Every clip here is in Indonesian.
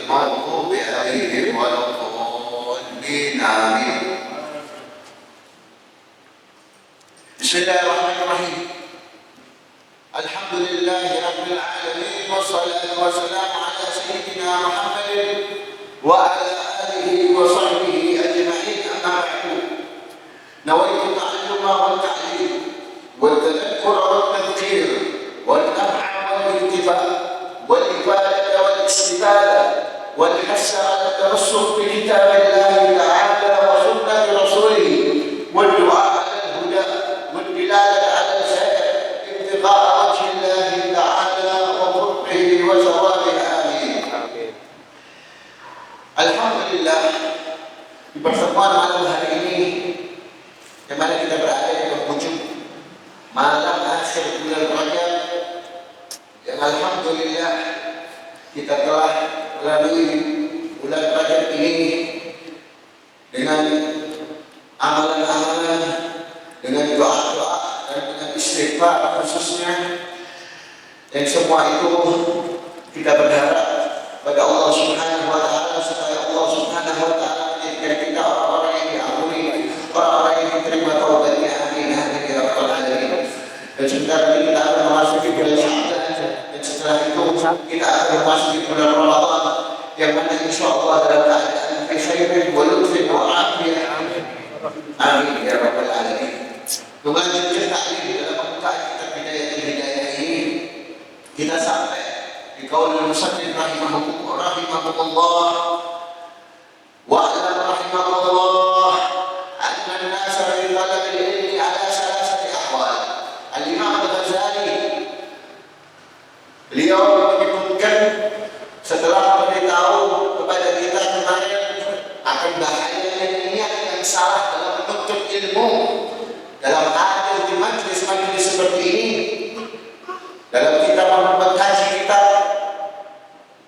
المغضوب عليهم ولا الضالين آمين. بسم الله الرحمن الرحيم. الحمد لله رب العالمين والصلاة والسلام على سيدنا محمد وعلى آله وصحبه أجمعين. أما بعد، نويت التعلم والتعليم والتذكر والتذكير والنفع والانتفاع والإفادة والاستفادة والحث على التمسك بكتاب الله تعالى وسنة رسوله والدعاء على الهدى والدلالة على الخير ابتغاء وجه الله تعالى وقربه وثوابه. آمين. Alhamdulillah, di pertemuan malam hari ini di mana kita berada di penghujung malam akhir bulan Rajab, yang alhamdulillah kita telah melalui bulan Rajab ini dengan amalan-amalan, dengan doa-doa dan dengan istighfar khususnya, dan semua itu kita berharap pada Allah Subhanahu wa Ta'ala supaya Allah Subhanahu wa Ta'ala menjadikan kita orang-orang yang diampuni, orang-orang yang diterima taubatnya. Amin amin ya rabbal alamin. Dan sebentar lagi kita akan memasuki bulan Sya'ban, dan setelah itu kita akan memasuki bulan Ramadan, yang mana insyaallah dalam keadaan fi khairin wa lutfin wa afiyah. Amin ya rabbal alamin. Melanjutkan taklim dalam pembukaan kitab Bidayatul Hidayah ini, kita sampai di qaul musannif rahimahullah wa'lam rahimahullah anna an-nasa fi talab al-ilmi ala salasati ahwal. Al-Imam Al-Ghazali beliau menyebutkan setelah memberitahu kepada kita kemarin akan bahayanya niat yang salah dalam menuntut ilmu, dalam hadir di majlis-majlis seperti ini, dalam kita mengkaji kitab,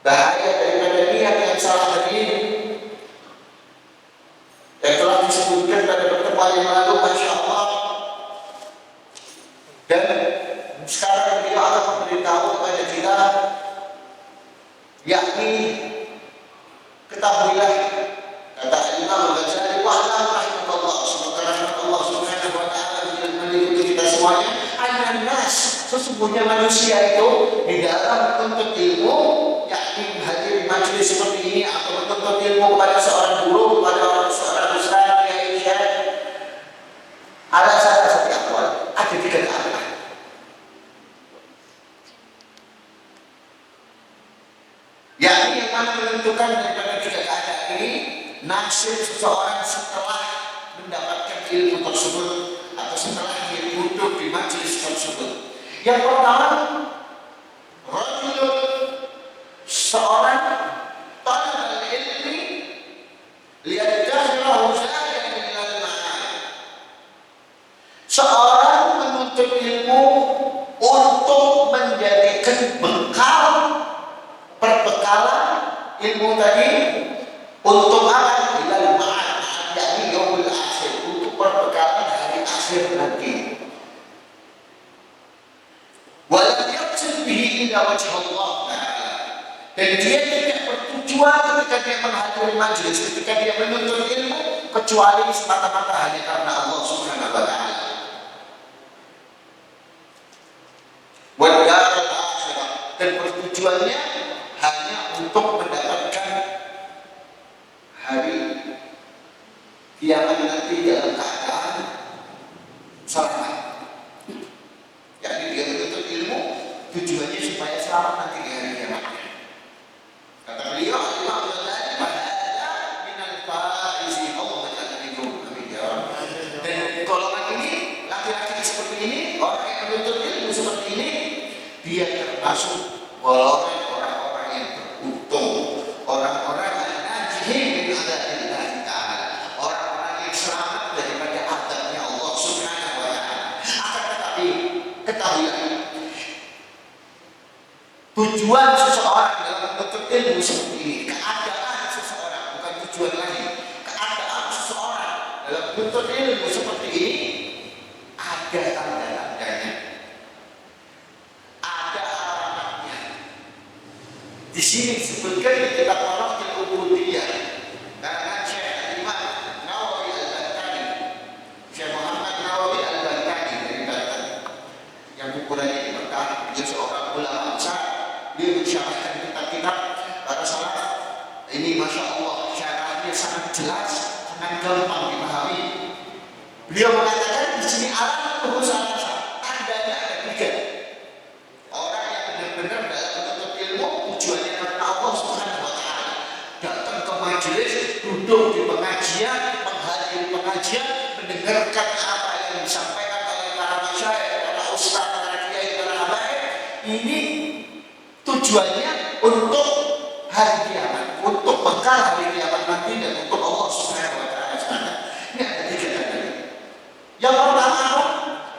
bahaya daripada niat yang salah tadi yang telah disebutkan pada pertemuan yang lalu, Masya Allah. Dan sekarang beliau akan memberitahu kepada kita, yakni ketahuilah, kata Imam Al-Ghazali, wa'lam rahimahullah, semoga rahmat Allah Subhanahu wa Ta'ala meliputi kita semuanya, an-nas, sesungguhnya manusia itu di dalam menuntut ilmu, yakni hadir majlis seperti ini atau menuntut ilmu kepada seorang guru, kepada seorang ustaz, kiai, syekh, ada salah satu akwal, ada tiga keadaan. Yakni yang mana menentukan daripada tiga keadaan ini nasib seseorang setelah mendapatkan ilmu tersebut atau setelah dia duduk di majlis tersebut. Yang pertama, rajulun, seorang talabul ilmi liyadkhirahu zayan minal ma'ad. Seorang menuntut ilmu untuk menjadikan bekal, perbekalan ilmu tadi untuk apa? Minal ma'ad, yakni yaumul akhir, untuk perbekalan hari akhir nanti. Walam yaqsid bihi illa wajh Allah Ta'ala. Dan dia tidak bertujuan ketika dia menghadiri majlis, ketika dia menuntut ilmu, kecuali semata-mata hanya karena Allah Subhanahu wa Ta'ala. Wal darul akhirah, dan pertujuannya hanya untuk mendapatkan hari kiamat nanti dalam keadaan selamat. Jadi dia menuntut ilmu tujuannya supaya selamat nanti di hari kiamat. Kata beliau, Imam Al-Ghazali, "Bahaya minal faizi." Allah menjaga itu. Amin ya Rabbal. Dan golongan ini, laki-laki seperti ini, orang yang menuntut ilmu seperti ini, dia termasuk golongan orang-orang yang beruntung, orang-orang yang najihin min adzabilillah Ta'ala, orang-orang yang selamat daripada azabnya Allah Subhanahu wa Ta'ala. Akan tetapi ketahuilah, tujuan seseorang dalam menuntut ilmu seperti ini, keadaan seseorang, bukan tujuan lagi, keadaan seseorang dalam menuntut ilmu seperti ini ada tanda-tandanya, ada alamatnya. Di sini disebutkan di kitab Karena Syekh Imam Nawawi Al-Bantani, Syekh Muhammad Nawawi Al-Bantani dari Banten, yang ukurannya di Mekah, dia seorang ulama besar. Dia mensyarahkan kitab-kitab para salaf. Ini masya Allah, syarahnya sangat jelas, sangat gampang dipahami. Beliau mengatakan di sini alat urusan tandanya ada tiga. Orang yang benar-benar dalam menuntut ilmu tujuannya karena Allah Subhanahu wa Ta'ala, datang ke majelis, duduk di pengajian, menghadiri pengajian, mendengarkan apa yang disampaikan oleh para masyayikh, para ustaz, para kiai, para habaib. Ini tujuannya untuk hari kiamat, untuk bekal hari kiamat nanti, dan untuk Allah Subhanahu wa Ta'ala. Ini ada tiga tanda. Yang pertama,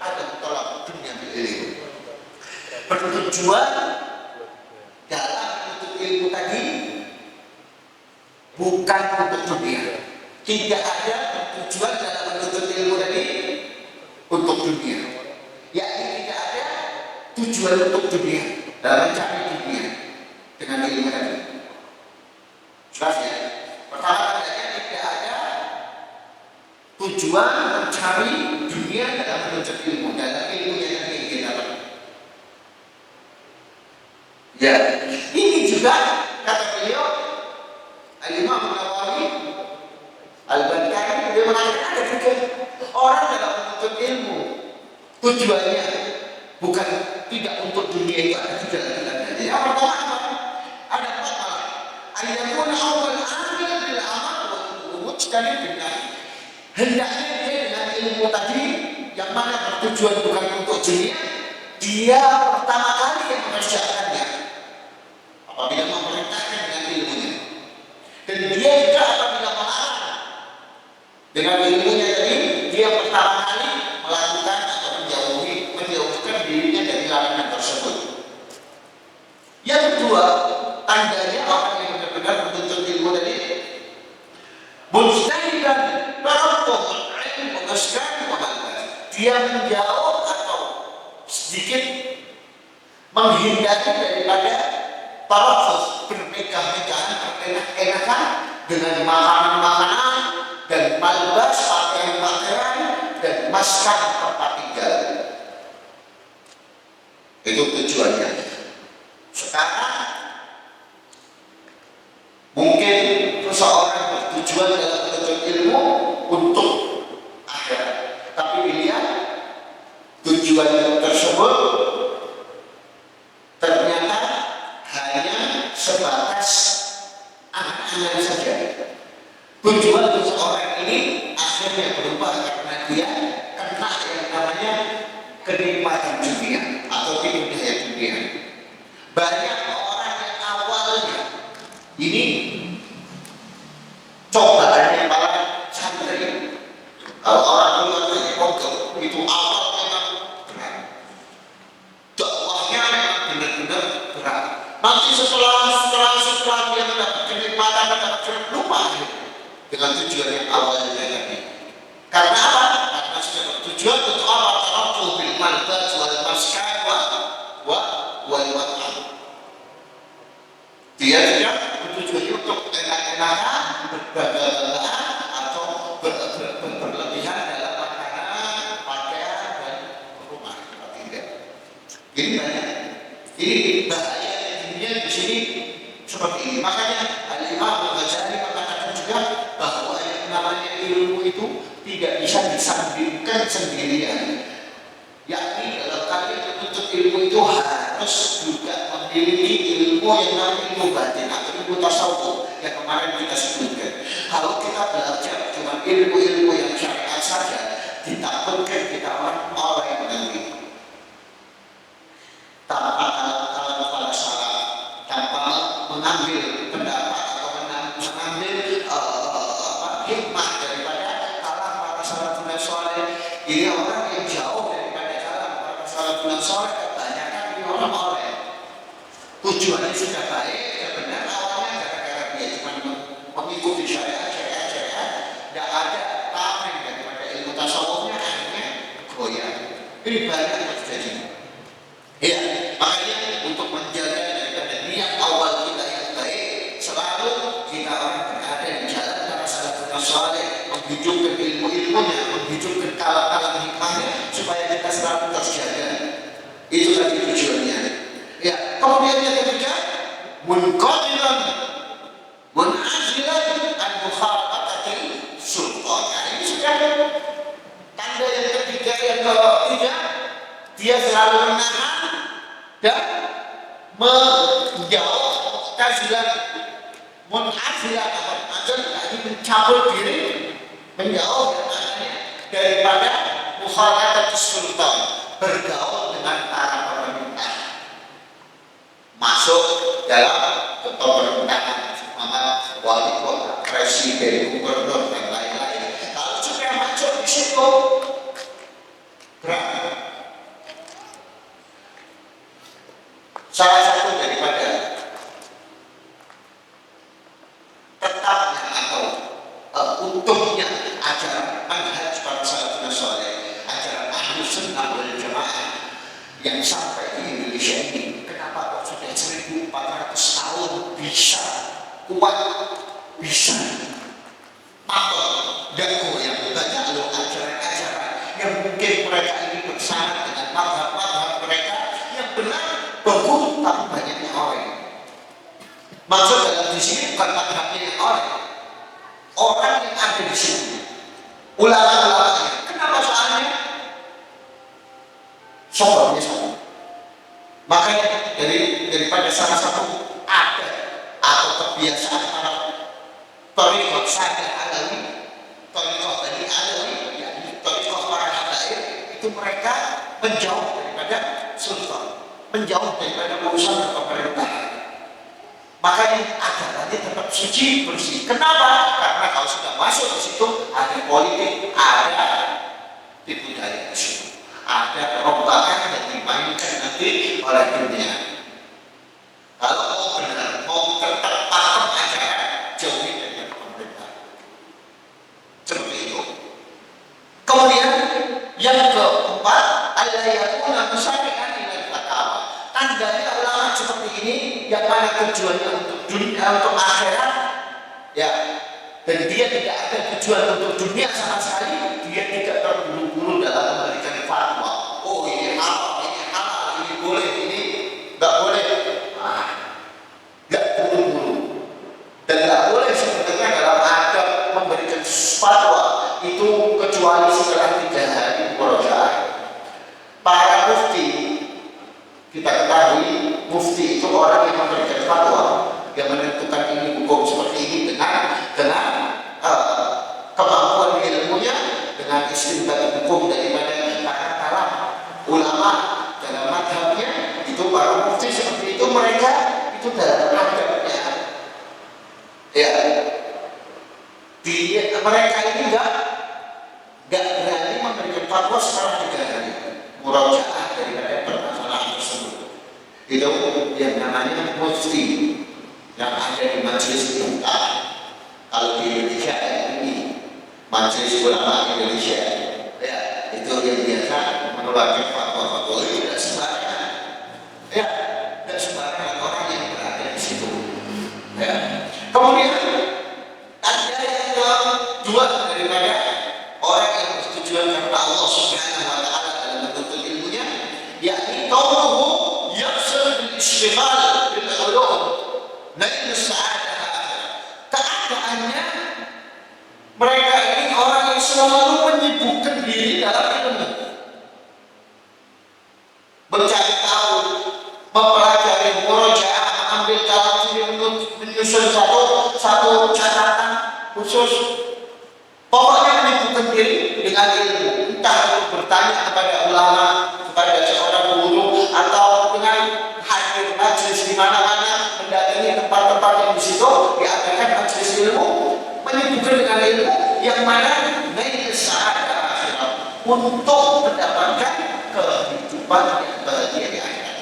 ada tolak dunia ilmu. Bertujuan dalam menuntut ilmu tadi bukan untuk dunia. Tidak ada tujuan dalam menuntut ilmu tadi untuk dunia. Yakni tidak ada tujuan untuk dunia dalam mencari dunia dengan ilmu tadi. Jelas ya? Pertama tandanya tidak ada tujuan mencari dunia dalam menuntut ilmu, dalam ilmu yang ingin kita dapat. Ya, ini juga kata beliau Al-Imam Nawawi Al-Bantani, dia mengatakan ada juga orang dalam menuntut ilmu tujuannya bukan tidak untuk dunia, itu ada tiga tanda. Yang pertama apa? Ada empat hal. Ayatun awal amil bil amal wa mujtanib bin nahi. Hendaknya dia dengan ilmu tadi yang mana bertujuan bukan untuk dunia, dia pertama kali yang mengerjakannya apabila memerintahkan dengan ilmunya, dan dia juga apabila melarang dengan ilmunya tadi, dia pertama kali melakukan atau menjauhkan dirinya dari larangan tersebut. Yang kedua, tandanya orang yang benar-benar menuntut ilmu tadi mujtahidan barakallahu ilmu mengeskan memalkan, dia menjauh atau sedikit menghindari daripada tarafus, bermegah-megahan, berenak-enakan dengan makanan-makanan dan malbas, pakaian-pakaian dan maskan tempat tinggal. Itu tujuannya. Sekarang mungkin seseorang bertujuan dalam menuntut ilmu untuk akhirat, tapi dilihat tujuan tersebut ternyata hanya sebatas angan-angan saja. Tujuan seseorang ini akhirnya berubah karena dia kena yang namanya kenikmatan dunia atau tipu daya dunia. Banyak orang yang awalnya ini cobaannya para santri, kalau orang keluar pondok itu awal memang berat, dakwahnya memang benar-benar berat. Nanti setelah dia mendapat kenikmatan, mendapat lupa dengan tujuan yang awalnya tadi. Karena apa? Karena sudah bertujuan untuk apa? Tarafu bil malbas wal maskan wal wat'am. Dia tidak bertujuan untuk enak-enakan, berbangga-banggaan atau berlebihan dalam makanan, pakaian dan rumah. Tidak. Ini banyak. Ini bahaya dunia di sini seperti ini. Makanya Al-Imam Al-Ghazali mengatakan juga bahwa yang namanya ilmu itu tidak bisa disandingkan sendirian. Yakni dalam kalian menuntut ilmu itu harus juga memiliki ilmu yang namanya ilmu batin atau ilmu tasawuf yang kemarin kita sebutkan. Kalau kita belajar cuma ilmu-ilmu yang syariat saja, ditakutkan kita orang yang mengerti tanpa kepala salah, tanpa mengambil pendapat atau mengambil hikmah daripada kalam para salafun saleh. Ini orang yang jauh daripada kalam para salafun saleh, kebanyakan ini orang-orang tujuannya sudah baik, sudah benar, awalnya gara-gara dia cuma mengikuti syariat, tidak ada tameng daripada ilmu tasawufnya, akhirnya goyah. Ini banyak yang terjadi. Ya, makanya untuk menjaga daripada niat awal kita yang baik, selalu kita orang berada di jalan para munqadiran munazilan an mukhalafati sultan. Ini sudah tanda yang ketiga. Yang ketiga, dia selalu menahan dan menjauh mu'tazilah. Munazilah ini mencabut diri, menjauh daripada mukhalafati sultan, bergaul dengan para pemerintah, masuk dalam pemerintahan wali kota, presiden, gubernur dan lain-lain. Kalau sudah masuk di situ, salah satu daripada tetapnya atau utuhnya ajaran manhaj para salafus saleh, ajaran Ahlus Sunnah wal Jamaah yang sampai di Indonesia ini, kenapa kok sudah 1400 tahun bisa kuat, bisa apa dakwah yang banyak loh, ajaran-ajaran yang mungkin mereka ini bersama dengan mazhab-mazhab mereka yang benar bagus, tapi banyaknya orang. Maksud dalam di sini bukan mazhabnya yang orang yang ada di sini, ulama-ulamanya. Kenapa soalnya? Soalnya sama. Makanya daripada salah satu adat atau kebiasaan para thariqah Sadar Alawi, thariqah Bani Alawi, yakni thariqah para habaib, itu mereka menjauh daripada sultan, menjauh daripada urusan pemerintahan. Makanya agamanya tetap suci, bersih. Kenapa? Karena kalau sudah masuk di situ ada politik, ada tipu daya di situ, ada perombakan yang dimainkan nanti oleh dunia. Kalau mau benar, mau tetap pakem ajaran, jauhi dari pemerintah. Seperti itu. Kemudian yang keempat, al-yakuna musari'an ila fatwa. Tandanya ulama seperti ini yang mana tujuannya untuk dunia, untuk akhirat, ya, dan dia tidak ada tujuan untuk dunia sama sekali. Dia tidak terburu-buru dalam memberikan fatwa. Oh, ini halal, ini boleh, ini nggak boleh. Nggak buru-buru, dan nggak boleh sebenarnya dalam adab memberikan fatwa itu kecuali setelah 3 hari murojaah. Para mufti, kita ketahui mufti itu orang yang memberikan fatwa, yang menentukan ini hukum seperti ini dengan kemampuan ilmunya, dengan istinbat hukum daripada para ulama dalam madhabnya. Itu para mufti seperti itu, mereka itu dalam adabnya, ya, mereka ini enggak berani memberikan fatwa setelah 3 hari murojaah daripada permasalahan tersebut. Itu yang namanya mufti yang ada di majelis kita. Kalau di Indonesia ini majelis ulama Indonesia, ya, itu yang biasa mengeluarkan fatwa-fatwa itu tidak sembarangan, ya, tidak sembarangan orang yang berada di situ, ya. Kemudian ada yang kedua daripada orang yang bertujuan karena Allah Subhanahu wa Ta'ala dalam menuntut ilmunya, yakni qawluhu yaqsad bil ishtighal bil ulum nail sa'adah. Keadaannya mereka ini orang yang selalu menyibukkan diri dalam ilmu, mencari tahu, mempelajari, murojaah, mengambil kalam, menyusun satu catatan khusus. Pokoknya menyibukkan diri dengan ilmu, entah untuk bertanya kepada ulama, kepada seorang guru, atau dengan hadir majelis di mana-mana, mendatangi tempat-tempat yang di situ diadakan majelis ilmu, menyibukkan dengan ilmu yang mana nail sa'adah akhirat, untuk mendapatkan kehidupan yang bahagia di akhirat.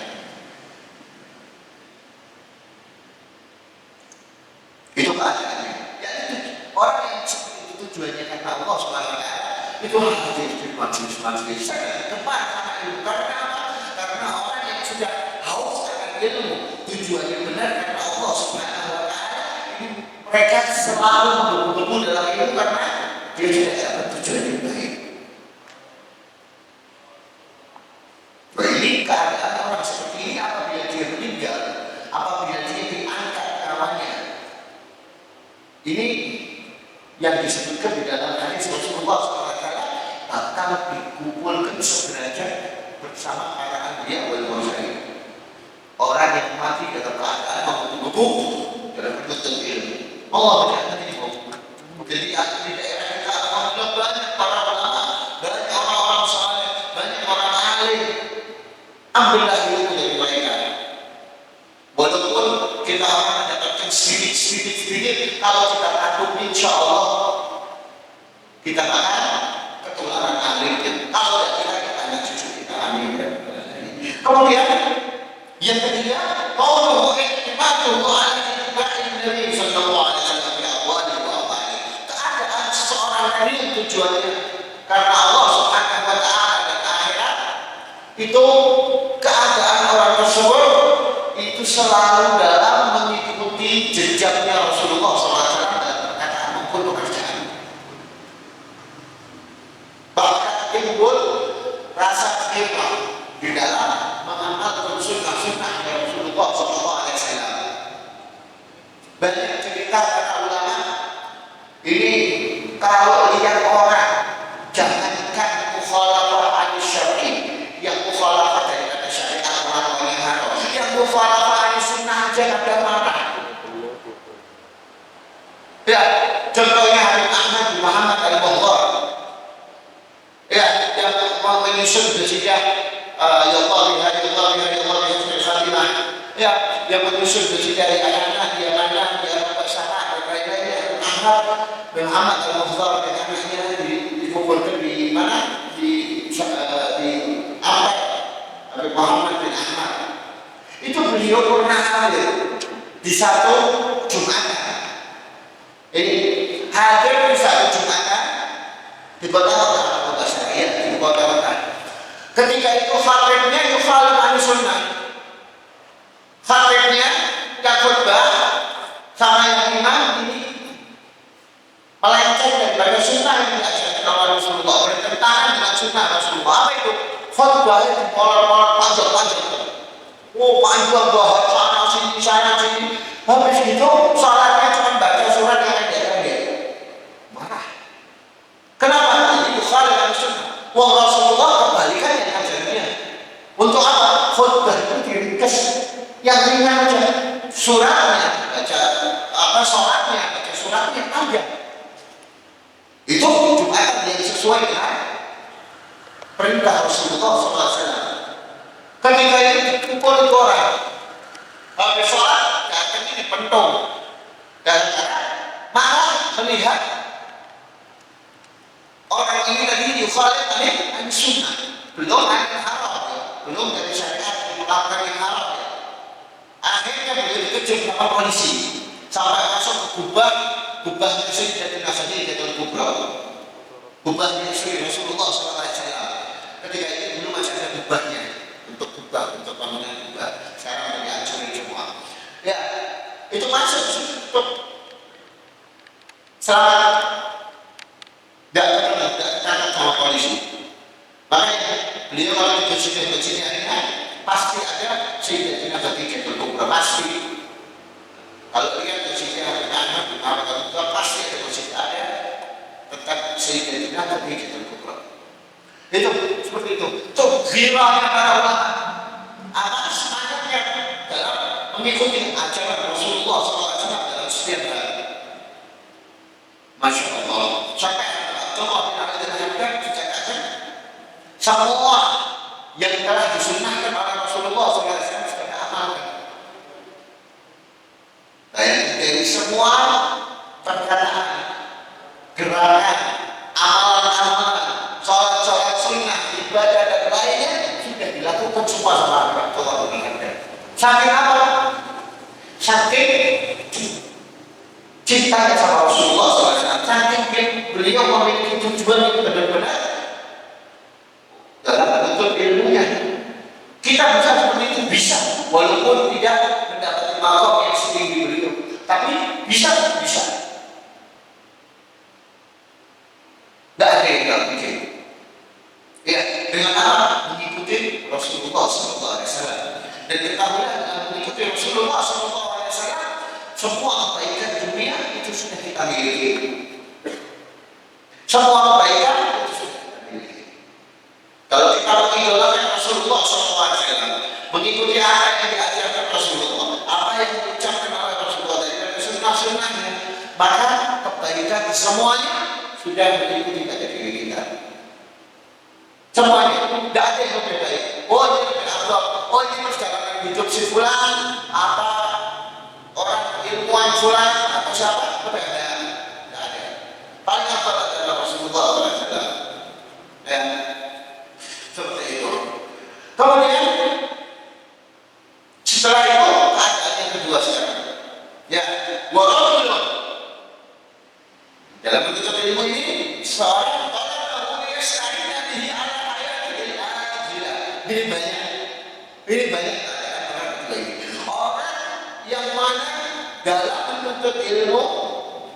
Itu keadaannya. Jadi orang yang seperti itu tujuannya karena Allah Subhanahu wa Ta'ala, itu hadir di majelis-majelis gemar sama ilmu. Karena apa? Karena orang yang sudah haus akan ilmu, tujuannya benar karena Allah Subhanahu wa Ta'ala, mereka selalu menggebu-gebu dalam ilmu karena dia tidak dapat tujuan yang baik. Nah, ini keadaan orang seperti ini apabila dia meninggal, apabila dia diangkat Ini yang disebutkan di dalam hadis Rasulullah SAW, akan dikumpulkan sederajat bersama para anbiya wal mursalin. Orang yang mati dalam keadaan menunggu dalam menuntut ilmu. Allah berkata ini, jadi di daerah kita alhamdulillah banyak para ulama, banyak orang-orang saleh, banyak orang alim. Ambillah ilmu dari mereka. Walaupun kita akan mendapatkan sedikit, kalau kita takut, insya Allah kita akan ketularan alim. Kalau kita anak cucu kita amin. Kemudian yang ketiga, qauluhu i'timatuhu 'ala ittiba'i Nabi sallallahu alaihi wasallam bi aqwalihi wa af'alihi. Keadaan seseorang ini tujuannya karena Allah Subhanahu wa taala dan akhirat, itu keadaan orang tersebut itu selalu dalam mengikuti jejaknya Rasulullah SAW dalam perkataan maupun pekerjaan. Bahkan timbul rasa iba di dalam mengamalkan sunnah-sunnah Rasulullah SAW. Banyak cerita para ulama ini, kalau lihat orang, jangankan mukhalafah al-syar'i, yang mukhalafah dari kata syariat orang yang haram, yang mukhalafah al-sunnah aja kadang marah. Ya, contohnya Habib Ahmad bin Muhammad al-Baghdad, ya, yang menyusun berjidah ya Allah biha ya Allah biha ya Allah biha khatimah, ya, yang menyusun berjidah di anak-anak dia mana dia dapat syarat dan lain-lainnya. Ahmad bin Muhammad al-Baghdad dan anaknya dikumpulkan di mana, di Ahmad Habib Muhammad bin Ahmad. Itu beliau pernah hadir di satu Jumatan. Ini hadir di satu Jumatan di kota Syariah, di kota. Ketika itu khatibnya yukhalif al-sunnah. Khatibnya yang khutbah sama yang imam ini melenceng daripada sunnah yang diajarkan oleh Rasulullah, bertentangan dengan sunnah Rasulullah. Apa itu? Khutbahnya dipolor-polor panjang-panjang. Oh, panjang bahas sana sini. Habis itu salatnya cuma baca surat yang pendek-pendek. Marah. Kenapa? Ini yukhalif al-sunnah. Wah, Rasulullah kebalikannya ajarannya. Untuk apa? Khutbah itu diringkas yang ringan aja. Suratnya baca sholatnya baca suratnya panjang. Itu Jumatan yang sesuai dengan perintah Rasulullah SAW. Ketika itu dikumpul itu orang, habis sholat kakinya dipentung, gara-gara marah melihat orang ini tadi yukhalif al-sunnah, belum al-haram, belum dari syariat melakukan yang haram. Akhirnya beliau dikejar sama polisi sampai masuk ke kubahnya Sayyidatina Khadijatul Kubra, kubahnya Rasulullah SAW. Ketika itu dulu masih ada kubahnya, untuk bangunan kubah. Sekarang sudah dihancurin semua. Ya, itu masuk untuk selamat. Tidak tercatat sama polisi. Makanya beliau kalau dikecil-kecilnya ini pasti ada Sayyidatina Khadijatul Kubra, pasti. Kalau lihat kecilnya anak pasti ada kecil, ada tetap Sayyidatina Khadijatul Kubra. Itu seperti itu. Itu ghirahnya para ulama. Apa semangatnya dalam mengikuti ajaran Rasulullah SAW dalam setiap hari. Masya Allah. Sampai Allah dikatakan semua yang telah disunnahkan oleh Rasulullah SAW sudah amalkan. Dan dari semua perkataan, gerakan, amalan-amalan, sholat sunnah, ibadah dan lainnya sudah dilakukan semua sama Allah mengingatkan. Saking apa? Saking cintanya sama Rasulullah SAW. Saking beliau memiliki tujuan yang benar-benar dalam menuntut ilmunya. Kita bisa seperti itu, bisa, walaupun tidak mendapati makom yang setinggi beliau, tapi bisa. Tidak ada yang tidak bikin. Ya, dengan apa? Mengikuti Rasulullah SAW. Dan ketahuilah dengan mengikuti Rasulullah SAW, semua kebaikan dunia itu sudah kita miliki. Semua kebaikan itu sudah kita miliki. Kalau kita mengidolakan Rasulullah SAW, mengikuti apa yang diajarkan Rasulullah, apa yang diucapkan oleh Rasulullah dari sunnah-sunnahnya, maka kebaikan semuanya sudah mengikuti pada diri kita. Semuanya, tidak ada yang lebih baik. Oh ini lebih afdal, oh ini perjalanan hidup si fulan, apa orang ilmuwan fulan atau siapa, tidak ada. Paling afdal adalah Rasulullah SAW. Ya, seperti itu. Kemudian setelah itu keadaan yang kedua sekarang. Ya, warahmatullah. Dalam menuntut ilmu ini, seorang ini banyak orang yang mana dalam menuntut ilmu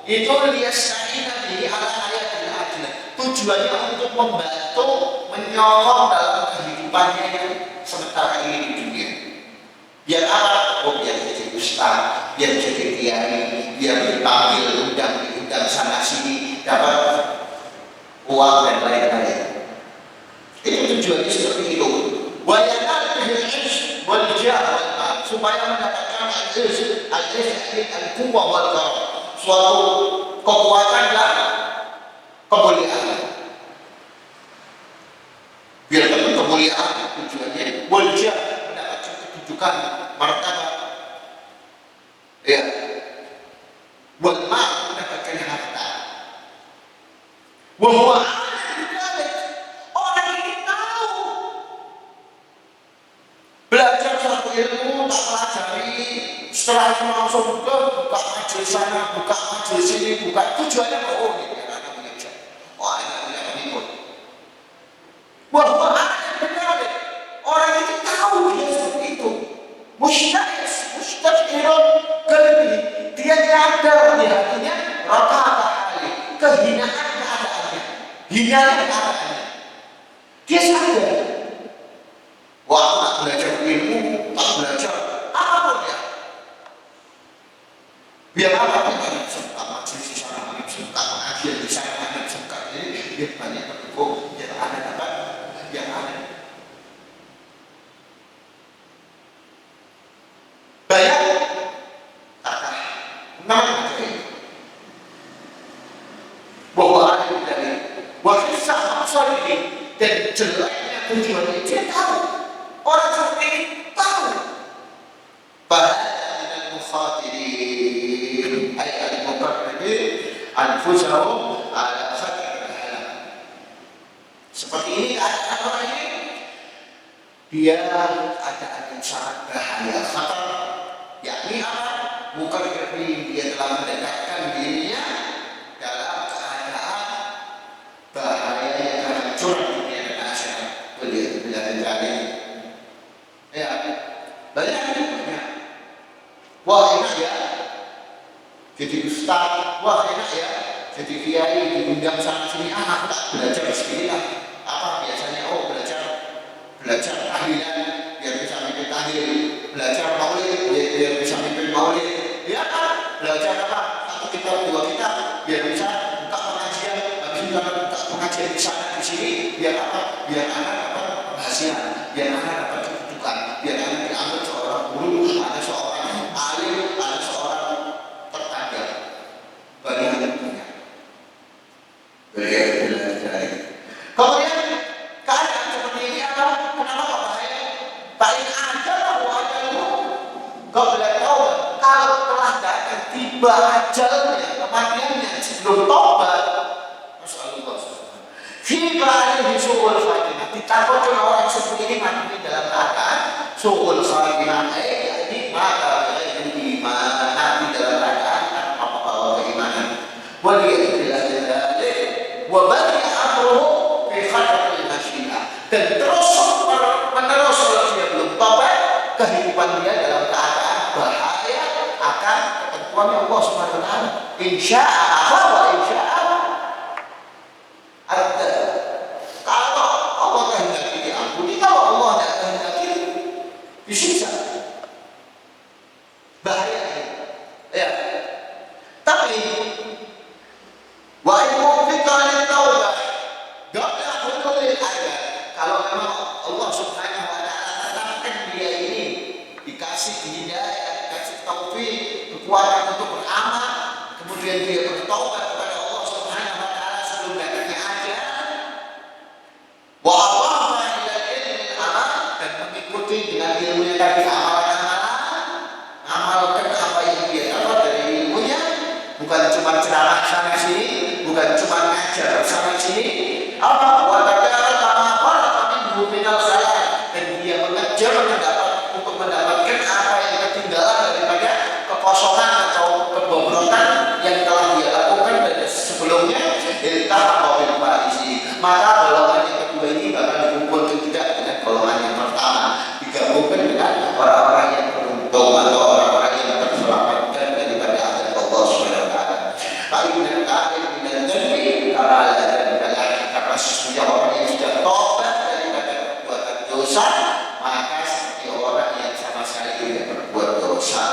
itu liyasta'ina bihi ala hayatil ajlah. Tujuannya untuk membantu menyokong dalam kehidupannya yang sementara ini di dunia. Biar apa? Oh, biar jadi ustaz, biar jadi kiai, biar dipanggil undang sana sini, dapat uang dan lain-lain. Itu tujuannya seperti itu. Supaya mendapatkan al-quwwah wal karam, suatu kekuatan dan kemuliaan. Biar dapat kemuliaan tujuannya wajah mendapatkan kedudukan martabat. Ya. Wal mal mendapatkan harta. Bahwa orang ini tahu belajar satu ilmu tak pelajari, setelah itu langsung buka majelis sana, buka majelis sini, buka tujuannya oh ini biar anak mengajar, oh ini punya pengikut. Bahwa anak yang benar, orang itu tahu dia seperti itu. Mustahilun kelbi, dia nyadar di hatinya rata hali, kehinaan keadaannya, hinaan keadaannya. Dia sadar. Wah, aku tak belajar ilmu, tak belajar apapun ya. Biar apa? Biar suka majelis di sana, suka pengajian di sana, suka ini, biar banyak berkumpul, biar ada dapat, biar ada. Banyak kata nama ini. Bahwa ada dari wakil sahab ini dan jeleknya tujuannya dia tahu. Orang seperti ini tahu. Bahaya dengan mukhatirin, ayat al-muqarrabin, anfusahum ala khatir al-halam. Seperti ini keadaan orang ini, dia keadaan yang sangat bahaya, khatar. Yakni apa? Muqarrabin, dia telah mendekatkan dirinya dalam keadaan bahaya yang hancur dunia dan akhirat. Beliau mencari. Ya, banyak. Wah enak ya, jadi ustaz. Wah enak ya, jadi kiai, diundang sana sini. Aku tak belajar bismillah. Apa biasanya? Oh belajar tahlilan biar bisa mimpin tahlil, belajar maulid biar bisa mimpin maulid. Ya kan? Belajar apa? Satu kitab, dua kitab biar bisa buka pengajian. Habis itu buka pengajian di sana di sini. Biar apa? Biar anak dapat penghasilan, biar anak dapat kedudukan, biar anak diambil seorang guru, ada seorang alim, ada seorang tetangga. Banyak yang punya. Kemudian keadaan seperti ini apa? Kenapa kok bahaya? Paling ada bahwa ajalmu. Kau boleh tahu kalau telah datang tiba ajalnya, kematiannya sebelum tobat. Masyaallah. Tiba alaihi su'ul khatimah. Ditakutkan orang seperti ini mati dalam keadaan su'ul khatimah. Ini maka iman mati dalam keadaan apa keimanan. Waliyadillah dzalik wa bari amruhu fi khatratil masyiah. Dan terus menerus kalau dia belum tobat, kehidupan dia dalam keadaan bahaya akan ketentuan Allah Subhanahu wa taala. Insya'a wa insya'a ada. Kalau Allah kehendaki diampuni, kalau Allah tidak kehendaki disiksa. Bahaya. Ya. Tapi bertaubat kepada Allah Subhanahu wa taala sebelum datangnya ajal. Wa aqama ila ilmi amal, dan mengikuti dengan ilmunya tadi amalan-amalan, amalkan apa yang dia dapat dari ilmunya, bukan cuma ceramah sana sini, bukan cuma ngajar sana sini. Apa? Wa tadara kama qala minhu minal khalaq, dan dia mengejar untuk mendapatkan apa yang ketinggalan daripada kekosongan atau kebobrokan yang telah dia lakukan dari sebelumnya. Iltahaq bil faizin, maka golongan yang kedua ini bakal dikumpulkan tidak dengan golongan yang pertama, digabungkan dengan orang-orang yang beruntung atau orang-orang yang terselamatkan daripada azab Allah Subhanahu wa taala. Fa'inna ta'ala min dzanbi ta'ala, karena sesungguhnya orang yang sudah tobat daripada perbuatan dosa, maka seperti orang yang sama sekali tidak berbuat dosa.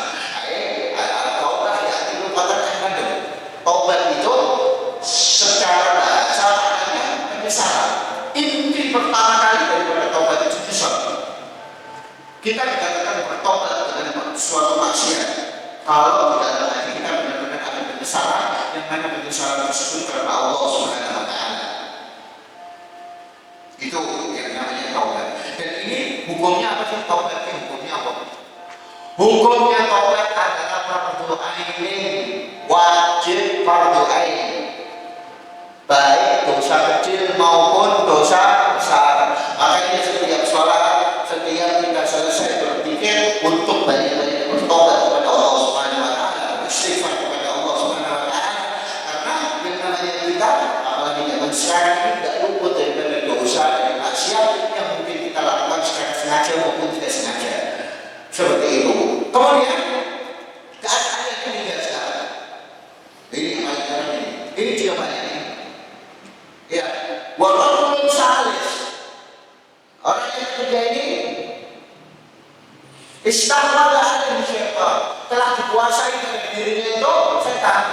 Taubat yang dilupakan yang taubat itu secara bahasa maknanya penyesalan. Inti pertama kali daripada taubat itu menyesal. Kita dikatakan bertobat dengan suatu maksiat kalau di dalam hati kita benar-benar ada penyesalan, yang mana penyesalan tersebut karena Allah Subhanahu wa taala. Itu yang namanya taubat. Dan ini hukumnya apa sih taubat? Hukumnya apa? Hukumnya taubat adalah fardu ain, wajib fardu ain, baik dosa kecil maupun dosa besar. Makanya setiap sholat, setiap kita selesai berpikir untuk banyak-banyak bertobat kepada Allah Subhanahu wa taala, beristighfar kepada Allah Subhanahu wa taala, karena yang namanya kita apalagi zaman sekarang ini tidak luput dari dosa dan maksiat yang mungkin kita lakukan secara sengaja maupun tidak sengaja. Seperti itu. Kemudian keadaannya demikian sekarang. Ini yang paling sekarang ini. Ini jawabannya ini. Ya, walaupun salis, orang yang ketiga ini istahwala alaihi syaitan, telah dikuasai dari dirinya itu setan.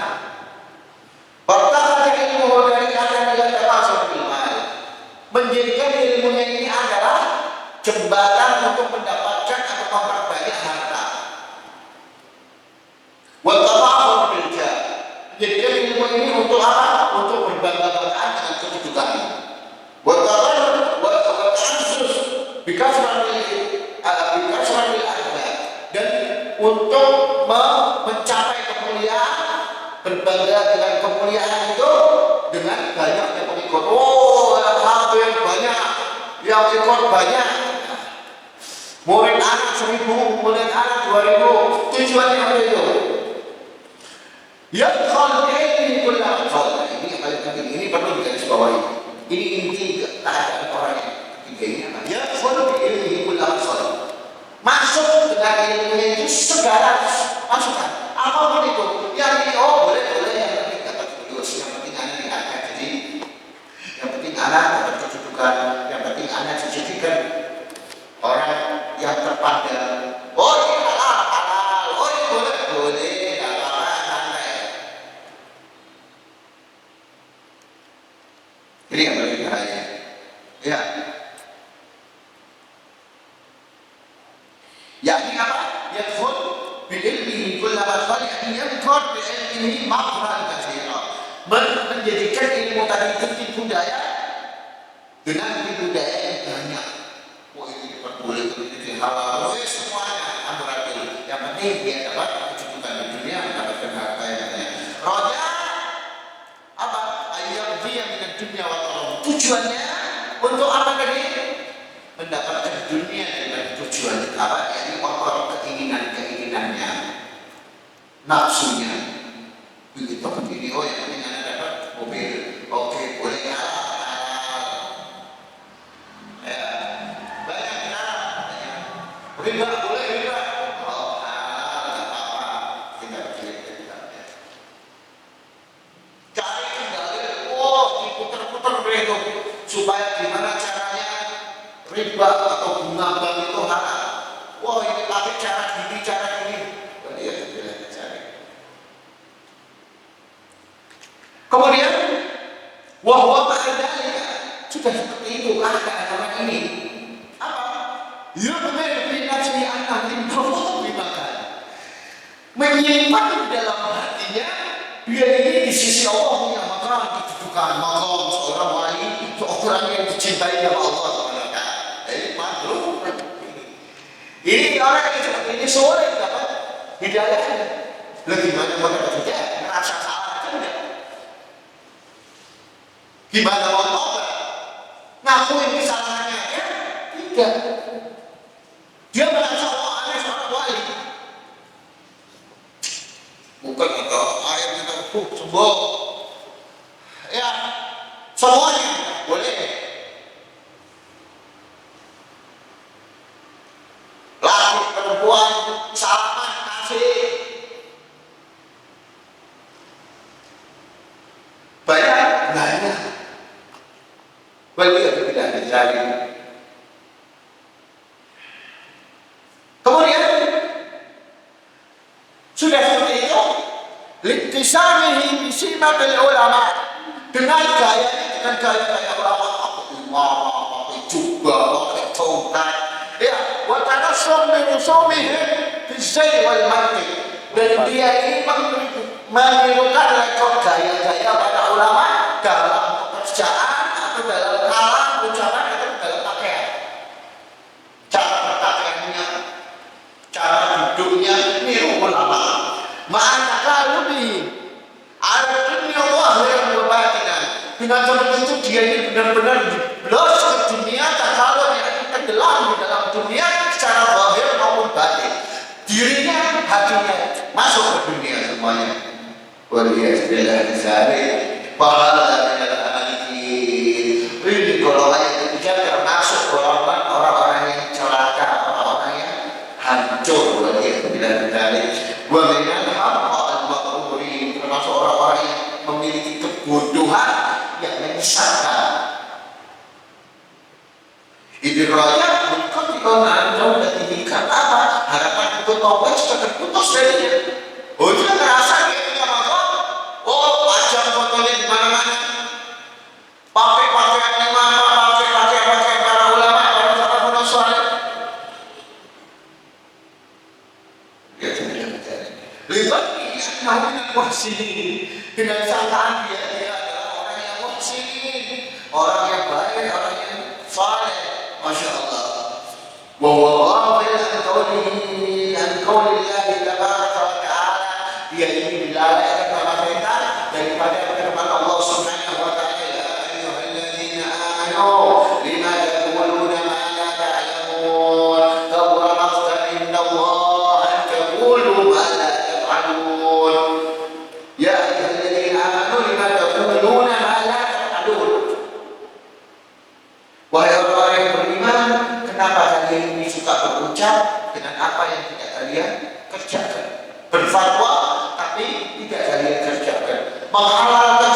Pertama ilmu dari akan dilakukan bil mal, menjadikan ilmunya ini adalah jembatan untuk mendapatkan atau memperbanyak harta. Wa tafahur bil jah, menjadikan ilmu ini untuk apa? Untuk berbangga-banggaan dengan kedudukan. Wa tafahur wa ta'assus bikasratil akbar, dan untuk mencapai kemuliaan, berbangga dengan kemuliaan itu dengan banyaknya pengikut. Oh, yang hampir banyak, yang ikut banyak. Murid anak 1000, murid anak 2000, tujuannya apa itu? Ya, kalau ini kuliah, ini yang paling penting, ini perlu digarisbawahi. Ini inti keadaan orang yang ketiga ini apa? Ya, kalau ini kuliah, masuk dengan ilmunya itu segala masukan. Apapun itu, yang ini boleh, yang penting dapat lulus, yang penting anak diangkat jadi, yang penting anak dapat kedudukan, yang penting anak dijadikan orang yang terpandang. Oh, ini halal, oh ini boleh, nggak apa-apa, santai. Ini yang paling bahaya. Ya. Yakni apa? Yadkhul bi ilmihi kullama qala, yakni yadkhul bi ilmihi maghran katsira. Menjadikan ilmu tadi itu tipu daya dengan tipu daya yang banyak. Oh, ini diperbolehkan, ini halal, semuanya amburadul. Yang penting dia dapat kecukupan di dunia, mendapatkan harta yang banyak. Roja apa? Ayat dia dengan dunia wa tujuannya untuk apa tadi? Mendapatkan dunia dengan tujuan apa? Yakni kotor keinginannya, nafsunya. Begitu ini yang penting anda dapat mobil, oke, boleh halal. Ya, banyak riba boleh riba. Oh, halal, nggak apa-apa. Kita pilih kita. Cari dalil, diputer-puter begitu supaya gimana caranya riba atau bunga bank itu halal. Wah, ini pakai cara gini. Dia tidak cari. Kemudian, wahwa ma'adalika, sudah seperti itu keadaan orang ini. Apa? Ya benar, binafsi anak dimakan. Menyimpan di dalam hatinya, dia ini sisi Allah punya maqam kedudukan, maqam seorang wali, seorang yang dicintai oleh Allah SWT. Makhluk ini orang yang seperti ini sulit dapat hidayahnya. Lebih gimana mau dapat hidayah? Merasa salah aja enggak? Gimana mau tobat? Ngakuin kesalahannya ya? Tidak. Dia merasa aneh seorang wali. Bukan ada ayat kita sembuh. Ya, semuanya boleh. Laki perempuan salaman kasih. Banyak. Beliau tidak dicari. Kemudian sudah seperti itu, litisamihi bisimatil ulama, dengan gaya ulama, pakai jubah, pakai tongkat, ya, wa tanassum bi rusumihim fi syai' wal mantiq. Dan dia ini menirukan rekod gaya-gaya para ulama dalam pekerjaan atau dalam kalam ucapan atau dalam pakaian. Cara berpakaiannya, cara duduknya niru ulama. Ma'ana kalubi ala dunia Allah yang berbatinan. Dengan seperti itu dia ini benar-benar los ke dunia, kalau yang tenggelam di dalam dunia secara zahir maupun batin. Dirinya, hatinya masuk ke dunia semuanya. Waliyahillah disari pahala minal halikin. Ini kalau ayat ketiga termasuk golongan orang-orang yang celaka, orang-orang yang hancur. Waliyahillah disari wa minal haqqal maqrurin, termasuk orang-orang yang memiliki kebodohan yang menyesatkan. Idraja mengkotikan jauh dari tingkat apa? Harapan untuk taubat sudah terputus darinya. Oh, dia ngerasa dia punya masalah. Oh, pajang fotonya di mana-mana. Pakai pakaian imam, pakai para ulama, para salafun saleh. Dia tidak mencari. Lihat ini yang muhsinin. Dengan sangkaan dia adalah orang yang muhsinin, orang yang baik, orang yang saleh. Masya Allah. Wa ghafil an qawlillahi tabaraka wa ta'ala. Dia ini dilalaikan sama setan daripada firman Allah Subhanahu wa ta'ala, ya ayyuhalladzina amanu lima taquluna ma la ta'lamun, kabura maqtan indallah an taqulu ma la taf'alun. Ya ayyuhalladzina amanu lima taquluna ma la taf'alun. Wahai orang yang beriman, kenapa kalian ini suka berucap dengan apa yang tidak kalian kerjakan? Berfatwa tapi tidak kalian kerjakan. Menghalalkan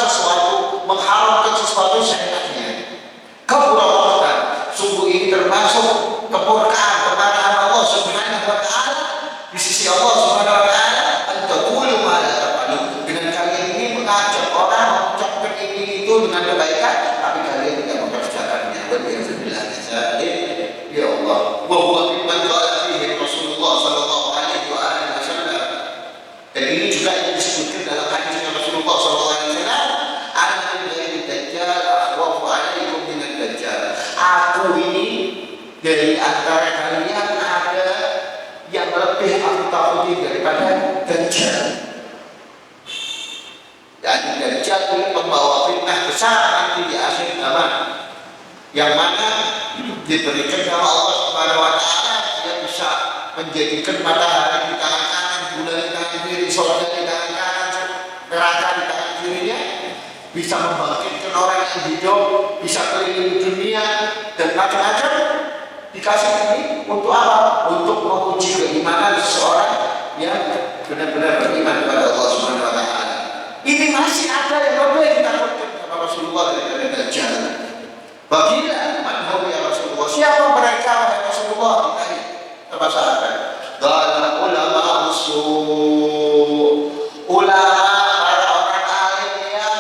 sesuatu seenaknya. Keburautan, sungguh ini termasuk kemurkaan, kemarahan Allah Subhanahu wa ta'ala di sisi Allah Subhanahu wa ta'ala. Antaqulu ma la taf'alun. Dengan kalian ini mengajak orang mengucapkan ini itu dengan kebaikan, tapi kalian tidak mengerjakannya. Ya Allah, wa huwa mimman qala fihi Rasulullah sallallahu alaihi wasallam. Dan ini juga yang disebutkan dalam hadisnya Rasulullah sallallahu alaihi wasallam, ana min ghairi dajjal akhwafu alaikum min ad-dajjal. Aku ini dari antara kalian ada yang lebih aku takuti daripada dajjal. Dan dajjal ini membawa fitnah besar nanti di akhir zaman, yang mana diberikan sama Allah Subhanahu wa ta'ala, dia bisa menjadikan matahari di tangan kanan, bulan di tangan kiri, surga di tangan kanan, neraka di tangan kirinya, bisa membangkitkan orang yang hidup, bisa keliling dunia dan macam-macam. Dikasih ini untuk apa? Untuk menguji keimanan seseorang yang benar-benar beriman kepada Allah Subhanahu wa ta'ala. Ini masih ada yang lebih ditakutkan kepada Rasulullah daripada dajjal. Bagilah manhum ya Rasulullah. Siapa mereka wahai Rasulullah? Ditanya sama sahabat. Qala ulama usul. Ulama, para orang alim yang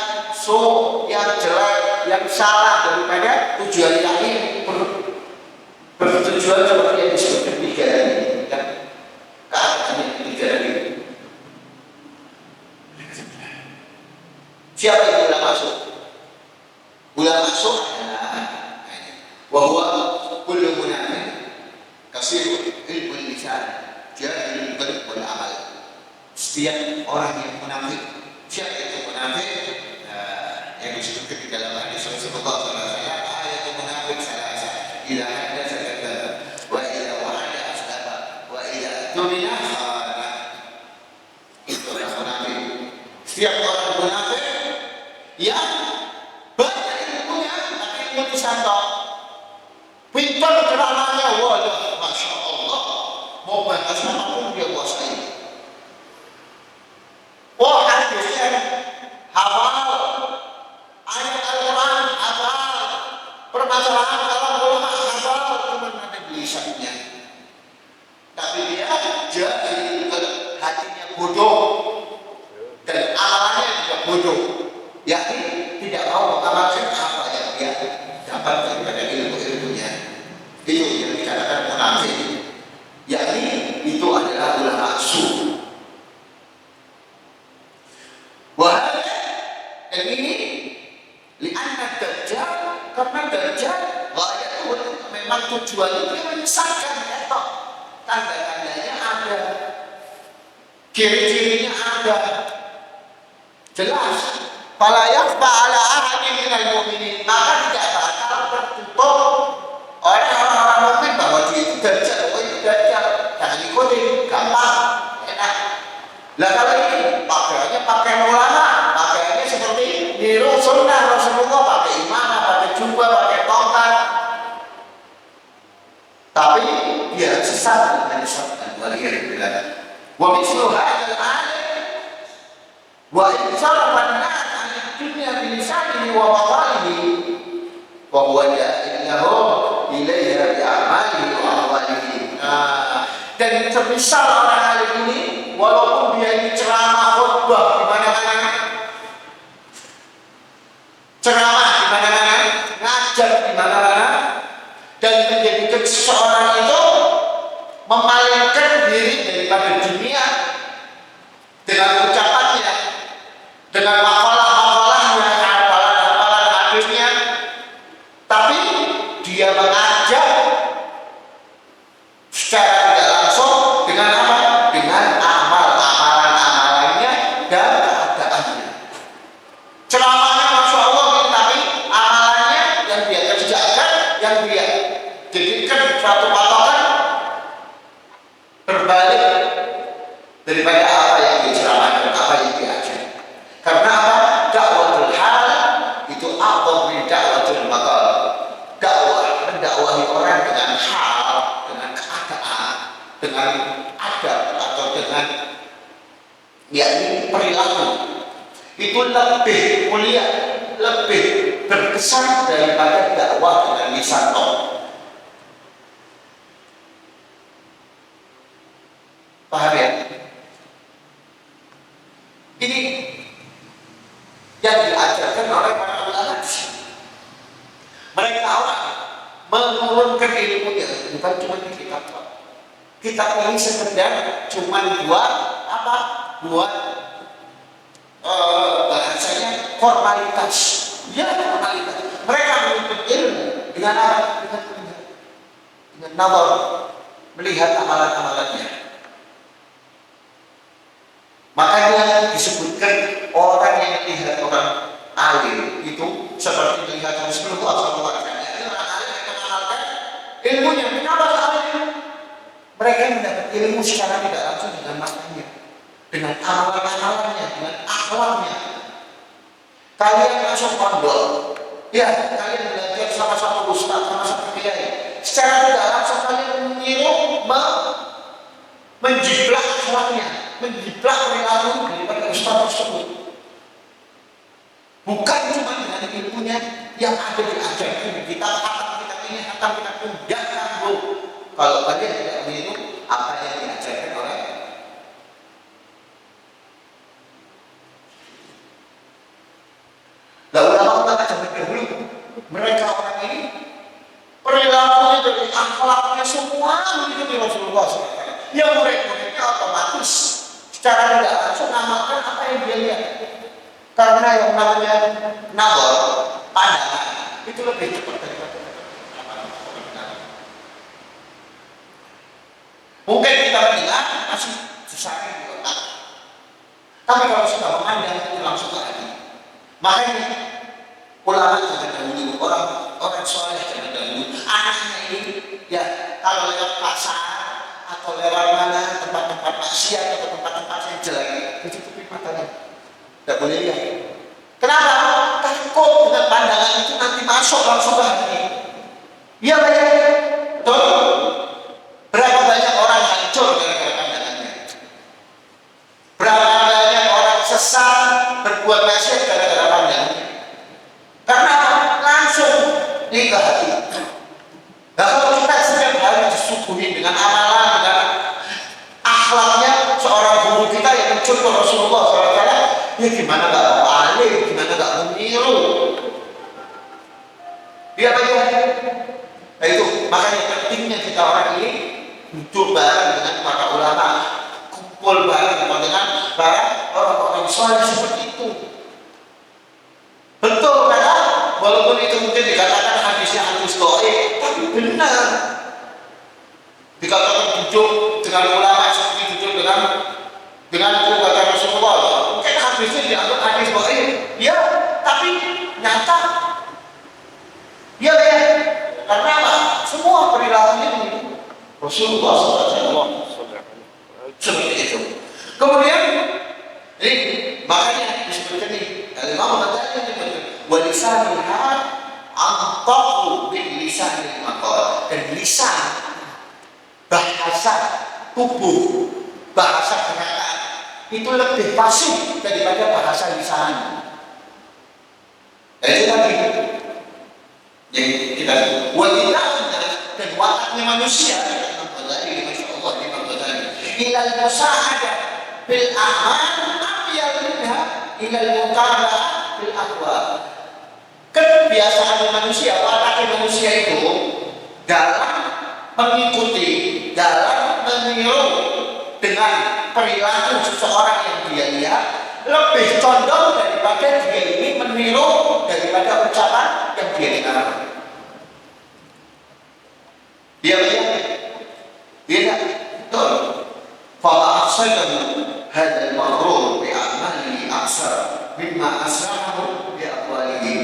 yang jelek, yang salah daripada tujuan yang bertujuan seperti yang disebutkan tiga ini. Kan keadaannya tiga ini. Siapa itu ulama su? Ulama su adalah wahwa kullu munafiq kasir ilmu lisan jahil qalb wal amal. Setiap orang yang munafik. Siapa itu munafik? Yang disebutkan di dalam hadis Rasulullah SAW, ayat munafik salasa, idza hadatsa kadzdzaba wa idza wa'ada akhlaba wa idza tumina khana. Itu orang munafik. Setiap orang munafik yang banyak ilmunya tapi ilmu lisan tok. Pintar ceramahnya, waduh, masya Allah, mau bahas apapun dia kuasai. Oh, hadisnya hafal, ayat Al-Quran hafal, permasalahan dalam ulama hafal, cuma ada di lisannya. Tapi dia jahil, hatinya bodoh dan amalannya juga bodoh. Yakni tidak mau mengamalkan apa yang dia dapat daripada ilmu-ilmunya. Itu yang dikatakan munafik. Yakni itu adalah ulama su. Wah, dan ini lianna dajjal, karena dajjal ghayatuhu memang tujuannya dia menyesatkan ya, tanda-tandanya ada, ciri-cirinya ada, jelas. Fala yakhfa ala ahadin minal mu'minin, maka tidak bakal tertutup oleh orang-orang mukmin bahwa dia itu dajjal. Oh, itu dajjal, jangan ikutin, gampang, enak. Lah kalau ini pakaiannya pakai ulama, pakaiannya seperti niru sunnah Rasulullah, pakai imamah, pakai jubah, pakai tongkat. Tapi dia sesat dan disesatkan. Waliyadzubillah. Wa mislu hadzal alim wa insarafa an-nas an dunya bi lisanihi wa maqalihi wa huwa ja'ilnahu ilayha bi a'malihi wa aqwalihi. Dan semisal orang alim ini, walaupun dia ini ceramah khutbah di mana-mana, ceramah di mana-mana, ngajar di mana-mana, dan menjadikan seseorang itu memalingkan diri daripada dunia dengan ucapannya, dengan makalah-makalahnya, hafalan-hafalan hadisnya, tapi dia mengajak secara tidak langsung dengan apa? Dengan amalan-amalannya dan keadaannya. Ceramahnya masya Allah, tapi amalannya yang dia kerjakan, yang dia jadikan suatu patokan berbalik daripada apa yang diceramahkan, apa yang diajar. Karena apa? Dakwatul hal itu a'dham min dakwatul maqal. Dakwah mendakwahi orang dengan hal, dengan keadaan, dengan adab atau dengan yakni perilaku, itu lebih mulia, lebih berkesan daripada dakwah dengan lisan tok. Paham ya? Ini yang diajarkan oleh para ulama. Mereka orang menurunkan ilmunya bukan cuma di kitab. Kitab ini sekedar cuma buat apa? Buat bahasanya formalitas. Ya, formalitas. Mereka menuntut ilmu dengan apa? Dengan nazar, melihat amalan-amalannya. Makanya disebutkan orang yang melihat orang alim itu seperti melihat Rasulullah SAW. Ini orang alim yang mengamalkan ilmunya. Kenapa alim? Mereka mendapat ilmu secara tidak langsung dengan maknanya, dengan amalan-amalannya, dengan akhlaknya. Kalian masuk pondok, ya kalian belajar sama satu ustaz, sama satu kiai. Secara tidak langsung kalian meniru, menjiplak akhlaknya, menjiplak perilaku daripada ustaz tersebut. Bukan cuma dengan ilmunya yang ada diajarkan di kitab, kitab ini, kitab itu, jangan bu. Kalau kalian tidak meniru apa yang diajarkan oleh ulama-ulama zaman dahulu, mereka orang ini perilakunya dari akhlaknya semua mengikuti Rasulullah SAW. Yang murid-muridnya otomatis secara tidak langsung mengamalkan apa yang dia lihat. Karena yang namanya nazar, pandangan, itu lebih cepat daripada mungkin kita mendengar masih susah di otak. Tapi kalau sudah memandang itu langsung ke hati. Makanya ulama jangan dahulu, orang soleh jangan dahulu. Anaknya ini ya kalau lewat pasar atau lewat mana tempat-tempat maksiat atau tempat-tempat yang jelek, ditutupi matanya. Tidak boleh lihat. Kenapa? Takut dengan pandangan itu nanti masuk langsung ke hati. Iya banyak. Betul. Berapa banyak orang hancur gara-gara pandangannya? Berapa banyak orang sesat berbuat maksiat gara-gara pandangannya? Karena langsung di ke hati. Nah kalau kita setiap hari disuguhi dengan amalan, dengan akhlaknya seorang guru kita yang mencontoh Rasulullah SAW, ya gimana gak mau alim, gimana gak meniru? Dia banyak. Nah itu makanya pentingnya kita orang ini duduk bareng dengan para ulama, kumpul bareng dengan para orang-orang soleh seperti itu. Betul kan? Walaupun itu mungkin dikatakan hadisnya hadis dhaif, tapi benar. Dikatakan duduk dengan ulama seperti duduk dengan perbuatan Rasulullah. Mungkin hadisnya dianggap hadis dhaif, ya, tapi nyata. Ya, ya. Karena apa? Semua perilakunya begitu. Rasulullah SAW seperti itu. Kemudian, ini makanya disebutkan ini. Al-Imam Ghazali menyebutkan walisanul hal antaqu bil lisanil maqal. Dan lisan, bahasa tubuh, bahasa gerakan itu lebih fasih daripada bahasa lisan. Itu tadi yang kita dan wataknya manusia. Masya Allah, ilal musa'adah bil amal afyal minha ilal mutaba'ah bil aqwal. Kebiasaan manusia, wataknya manusia itu dalam mengikuti, dalam meniru dengan perilaku seseorang yang dia lihat lebih condong daripada dia ini meniru daripada ucapan yang dia dengar. Dia lihat, dia betul. Fala asadahu hadzal maghrur bi a'malihi aksar mimma asrahu bi aqwalihi.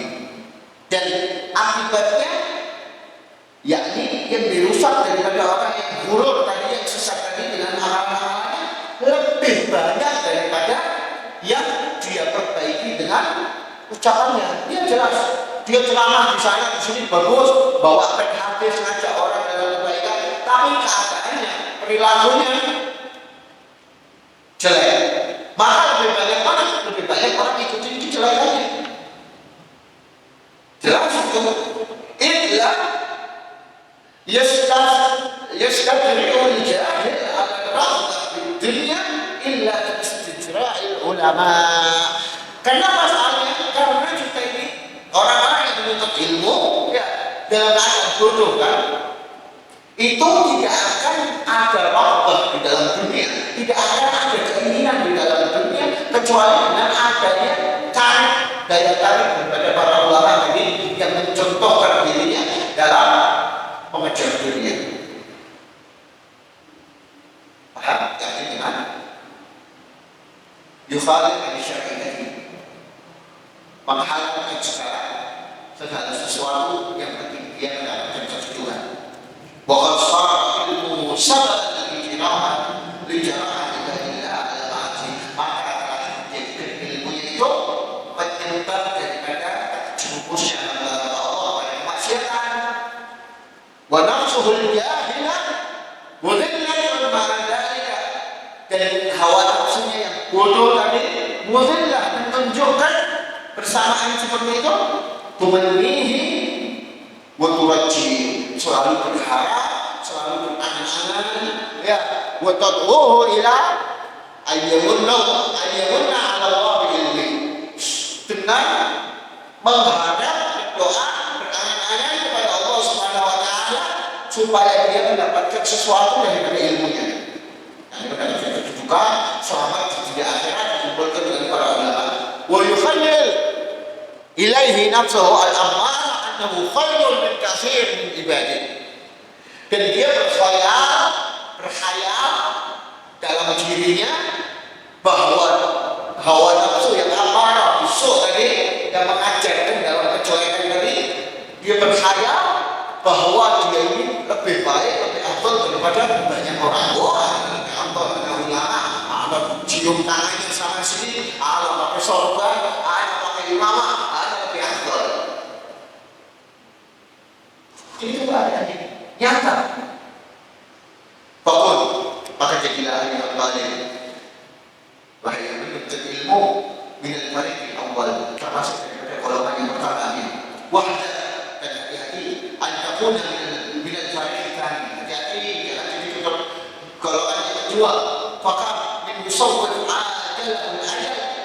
Dan akibatnya yakni yang dirusak daripada orang yang buruk tadi, yang sesat tadi dengan amal-amalnya lebih banyak daripada yang dia perbaiki dengan ucapannya. Dia jelas, dia ceramah di sana di sini bagus, bawa hadis, ngajak orang dalam kebaikan, tapi keadaannya, perilakunya jelek. Maka lebih banyak mana? Lebih banyak orang ikutin kejelekannya. Jelas itu. Illa yastadri'ul jahil al-raghbah fid dunya illa istijra'il ulama. Kenapa soalnya? Karena kita ini orang-orang yang menuntut ilmu ya dalam keadaan bodoh kan, itu tidak akan ada raghbah di dalam dunia, tidak akan ada keinginan di dalam dunia kecuali dengan adanya daya tarik daripada para ulama ini yang mencontohkan dirinya dalam mengejar dunia. Paham? Yang ini kan yukhalif al-syari'ati, menghalalkan segala sesuatu yang penting dia mendapatkan kesetujuan. Bahwa soal ilmu sahabat dan ijtihad lijarah ila illa al-ma'ati, maka akan menjadikan ilmunya itu penyebab daripada terjerumusnya Allah pada kemaksiatan. Wa nafsuhul jahilah mudhillatun ma'a dzalika, dan hawa nafsunya yang bodoh tadi mudhillah, menunjukkan bersamaan seperti itu tumannihi wa turajji, selalu berharap, selalu berangan-angan ya, wa tad'uhu ila ayyamunna 'ala Allah bi'ilmi, dengan mengharap, berdoa, berangan-angan kepada Allah Subhanahu wa taala supaya dia mendapatkan sesuatu daripada ilmunya. Nah, ini juga selamat di dunia akhirat dikumpulkan dengan para ulama. ويخيل إليه نفسه الأمارة أنه خير من كثير من عباده. Dan dia berkhayal dalam dirinya bahwa hawa nafsu yang amarah busuk tadi yang mengajarkan dalam kejelekan tadi, dia berkhayal bahwa dia ini lebih baik, lebih afdal daripada banyak orang. Wah, contoh ulama, ada cium tangannya sama sini, ada pakai sorban, ada pakai imamah, ada lebih afdal. Itu ada nyata. Pokok maka jadilah yang balik. Wahai yang menuntut ilmu minal fariqil awal, termasuk daripada golongan yang pertama ini. Wahda, dan hati-hati antakuna minal fariqil tsani. Hati-hati jangan jadi golongan yang kedua. Fakam min yusawwif ajal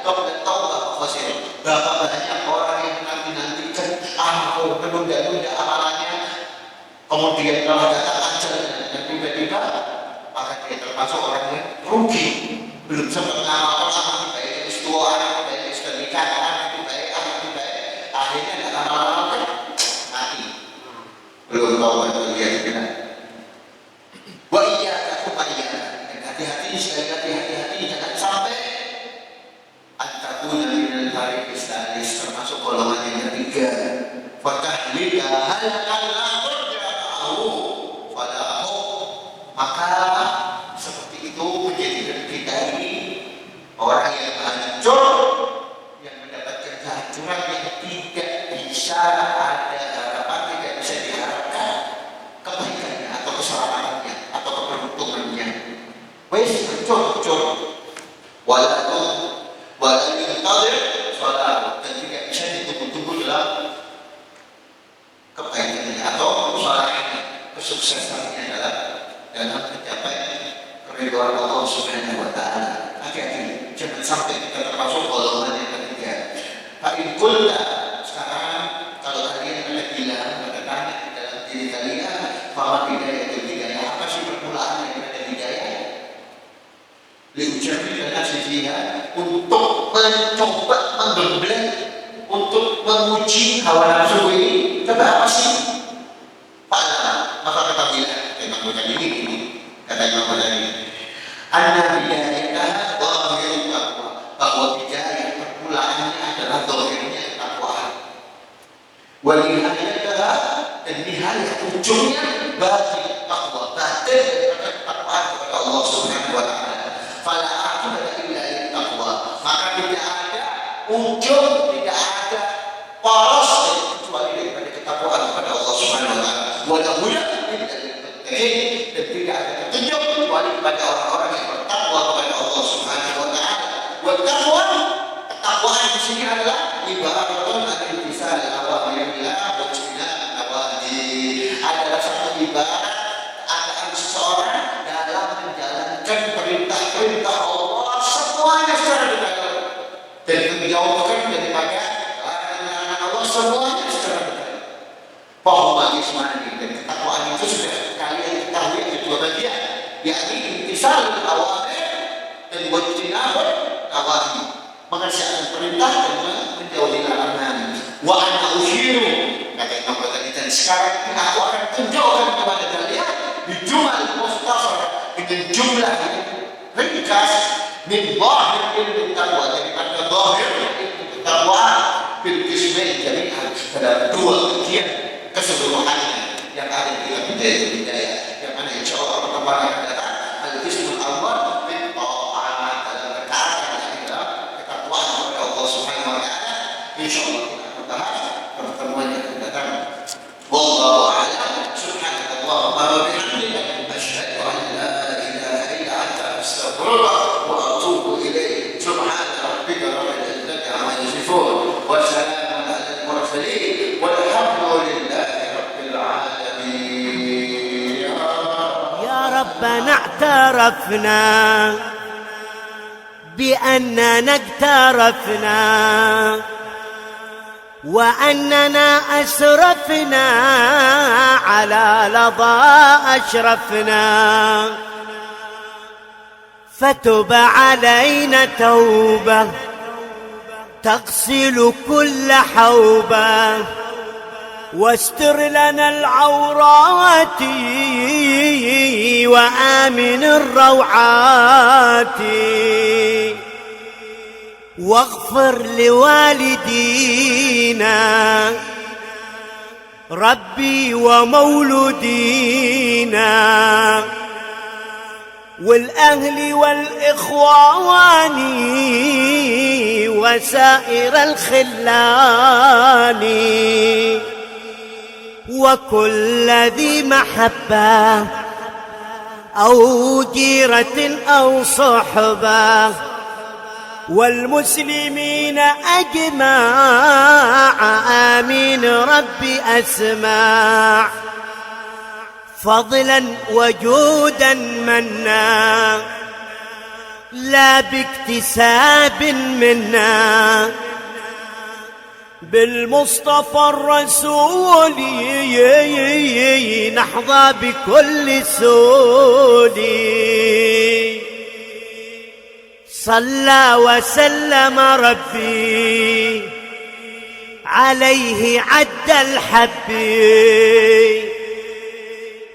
qabla taubah khasir. Berapa banyak orang yang menanti-nantikan menunda-nunda amalannya, kemudian kalau datang ajal dan tiba-tiba, maka dia termasuk orang yang rugi. Belum sempat ngamal-ngamal, baik istiwa, baik istirahat, baik akhirnya tidak ngamal-ngamal, mati. Belum tahu apa dia kena. Wa iyyaka dan hati-hati sekali lagi, hati-hati jangan sampai antakuna minal fariqis tsalis, termasuk golongan yang ketiga. Fatahlika halakal la turja ma'ahu falahu. Maka seperti itu menjadikan kita ini orang yang hancur, yang mendapatkan kehancuran yang tidak bisa ada harapan, tidak bisa diharapkan kebaikannya atau keselamatannya atau keberuntungannya. Wes hancur, walaupun tadir salat, dan tidak bisa ditunggu-tunggu dalam kebaikannya atau usaha kesuksesannya dalam mencapai keridhaan Allah Subhanahu wa taala. Hati-hati jangan sampai kita termasuk golongan yang ketiga. Fa'in kulla, sekarang kalau kalian ada bilang, ada tanya di dalam diri kalian, bahwa hidayah itu hidayah, apa sih permulaan daripada hidayah? Liucapkan dan asyiah untuk mencoba menggembleng, untuk menguji hawa nafsu ini. Coba apa sih? Maka kata bilang, memang bukan ini, kata Imam Ghazali, anna bidayatah dhahirut taqwa, bahwa bidayah permulaannya adalah dhahirnya taqwa, wa nihayatah, dan nihayat ujungnya batin taqwa, batin daripada taqwa kepada Allah Subhanahu wa taala. Fala aqibata illa taqwa, maka tidak ada ujung, tidak ada poros kecuali daripada ketakwaan kepada Allah Subhanahu wa taala. Wala huda dan tidak ada petunjuk kecuali kepada orang-orang yang bertakwa kepada Allah Subhanahu wa taala. Wa taqwa, ketakwaan di sini adalah ibaratun al-imtisal awamirillah wa ijtinab nawahi. Adalah satu ibarat keadaan seseorang dalam menjalankan perintah-perintah Allah semuanya secara detail dan menjauhkan daripada larangan-larangan Allah semuanya secara detail. Bahwa ismani, dan ketakwaan itu sudah kalian ketahui ada dua bagian, yakni imtisal awamir dan wajtinab nawahi, mengerjakan perintah dan menjauhi larangan. Wa ana ushiru, kata Imam Ghazali, dan sekarang aku akan tunjukkan kepada kalian di jumlah mukhtasar, dengan jumlah ringkas, min zahir ilmu taqwa, daripada zahir ilmu taqwa bil qismain jami'an, pada dua bagian keseluruhannya yang ada di dalam hidayah, yang mana insya Allah pertemuan yang akan datang al-qismul awwal min ta'at, dalam ketaatan yang dalam ketakwaan kepada Allah Subhanahu wa taala. Insya Allah kita akan bahas pertemuan yang akan datang. Wallahu a'lam. Subhanallahumma wa bihamdika, asyhadu an la ilaha illa anta, astaghfiruka wa atubu ilaik. Subhana rabbika rabbil izzati amma yasifun, wa salamun alal mursalin, walhamdulillah. ربنا اعترفنا بأننا اقترفنا وأننا أسرفنا على لظى أشرفنا، فتب علينا توبة تغسل كل حوبة واستر لنا العورات وآمن الروعات واغفر لوالدينا ربي ومولودينا والأهل والإخوان وسائر الخلان وكل ذي محبة أو جيرة أو صحبة والمسلمين أجمع آمين ربي أسمع فضلا وجودا منا لا باكتساب منا بالمصطفى الرسول نحظى بكل سول صلى وسلم ربي عليه عد الحبي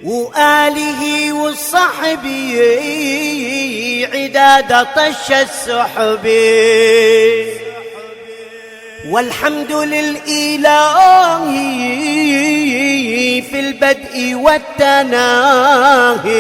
وآله وصحبه عداد طش السحب والحمد للإله في البدء والتناهي